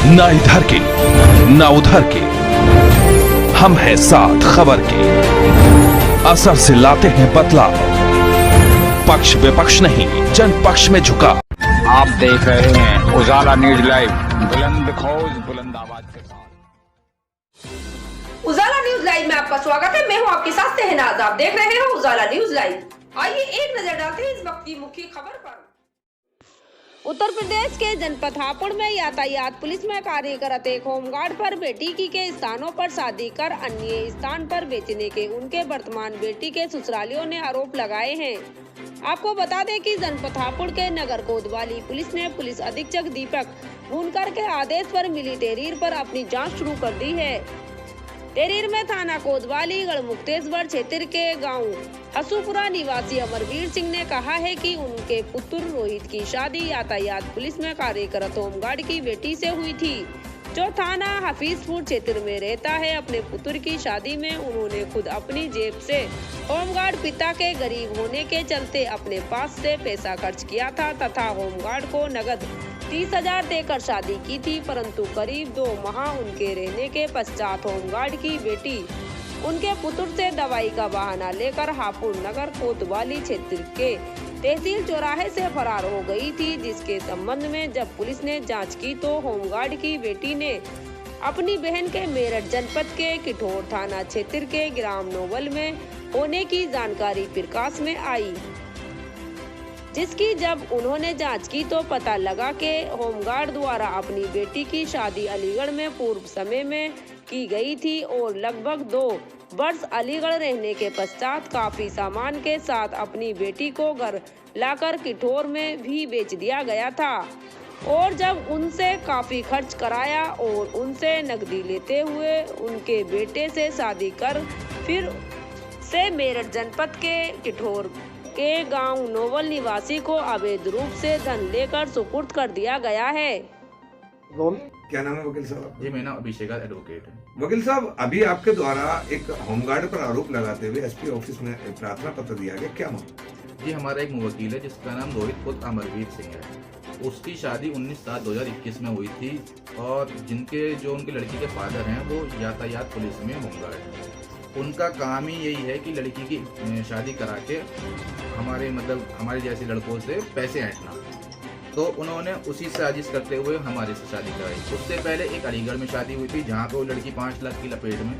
ना इधर के ना उधर के, हम हैं साथ खबर के। असर से लाते हैं बदलाव, पक्ष विपक्ष नहीं जन पक्ष में झुका। आप देख रहे हैं उजाला न्यूज लाइव, बुलंद खौज बुलंद आवाज के साथ। उजाला न्यूज लाइव में आपका स्वागत है। मैं हूं आपके साथ शहनाज। आप देख रहे हैं उजाला न्यूज लाइव। आइए एक नजर डालते हैं इस वक्त की मुख्य खबर पर। उत्तर प्रदेश के जनपद हापुड़ में यातायात पुलिस में कार्यरत एक होमगार्ड पर बेटी की के स्थानों पर शादी कर अन्य स्थान पर बेचने के उनके वर्तमान बेटी के ससुरालियों ने आरोप लगाए हैं। आपको बता दें कि जनपद हापुड़ के नगर कोतवाली पुलिस ने पुलिस अधीक्षक दीपक मुनकर के आदेश पर मिली तहरीर पर अपनी जांच शुरू कर दी है। तहरीर में थाना कोतवाली गढ़मुक्तेश्वर क्षेत्र के गांव हसूपुरा निवासी अमरवीर सिंह ने कहा है कि उनके पुत्र रोहित की शादी यातायात पुलिस में कार्यरत होमगार्ड की बेटी से हुई थी, जो थाना हफीजपुर क्षेत्र में रहता है। अपने पुत्र की शादी में उन्होंने खुद अपनी जेब से होमगार्ड पिता के गरीब होने के चलते अपने पास से पैसा खर्च किया था तथा होमगार्ड को नगद 30,000 देकर शादी की थी, परंतु करीब 2 माह उनके रहने के पश्चात होमगार्ड की बेटी उनके पुत्र से दवाई का बहाना लेकर हापुड़ नगर कोतवाली क्षेत्र के तहसील चौराहे से फरार हो गई थी, जिसके संबंध में जब पुलिस ने जांच की तो होमगार्ड की बेटी ने अपनी बहन के मेरठ जनपद के किठौर थाना क्षेत्र के ग्राम नोवल में होने की जानकारी प्रकाश में आई, जिसकी जब उन्होंने जांच की तो पता लगा कि होमगार्ड द्वारा अपनी बेटी की शादी अलीगढ़ में पूर्व समय में की गई थी और लगभग 2 वर्ष अलीगढ़ रहने के पश्चात काफी सामान के साथ अपनी बेटी को घर लाकर किठौर में भी बेच दिया गया था और जब उनसे काफी खर्च कराया और उनसे नकदी लेते हुए उनके बेटे से शादी कर फिर से मेरठ जनपद के किठौर के गांव नोवल निवासी को अवैध रूप से धन लेकर सुपुर्द कर दिया गया है। क्या नाम है वकील साहब? जी, मेरा नाम अभिषेक एडवोकेट है। वकील साहब, अभी आपके द्वारा एक होमगार्ड पर आरोप लगाते हुए एसपी ऑफिस में एक प्रार्थना पत्र दिया गया, क्या मामला? जी, हमारा एक मुवक्किल है जिसका नाम रोहित पुत्र अमरवीर सिंह है। उसकी शादी 19/7/2021 में हुई थी और जो उनकी लड़की के फादर हैं वो यातायात पुलिस में होमगार्ड है। उनका काम ही यही है कि लड़की की शादी करा के हमारे जैसे लड़कों से पैसे ऐंठना। तो उन्होंने उसी साजिश करते हुए हमारे से शादी कराई। उससे पहले एक अलीगढ़ में शादी हुई थी जहाँ पे वो लड़की 5 लाख की लपेट में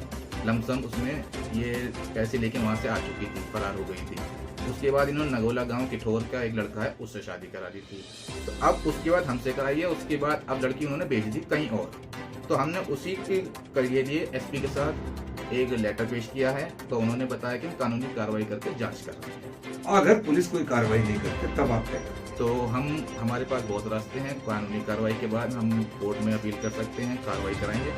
लमसम उसमें ये पैसे लेके वहाँ से आ चुकी थी, फरार हो गई थी। उसके बाद इन्होंने नगोला गांव किठौर का एक लड़का है उससे शादी करा दी थी। तो अब उसके बाद हमसे कराई है, उसके बाद अब लड़की उन्होंने भेज दी कहीं और। तो हमने उसी के लिए एसपी के साथ एक लेटर पेश किया है, तो उन्होंने बताया कि कानूनी कार्रवाई करके जांच कर रहे हैं। अगर पुलिस कोई कार्रवाई नहीं करती तब आप क्या करें? तो हमारे पास बहुत रास्ते हैं। कानूनी कार्रवाई के बाद हम कोर्ट में अपील कर सकते हैं, कार्रवाई कराएंगे।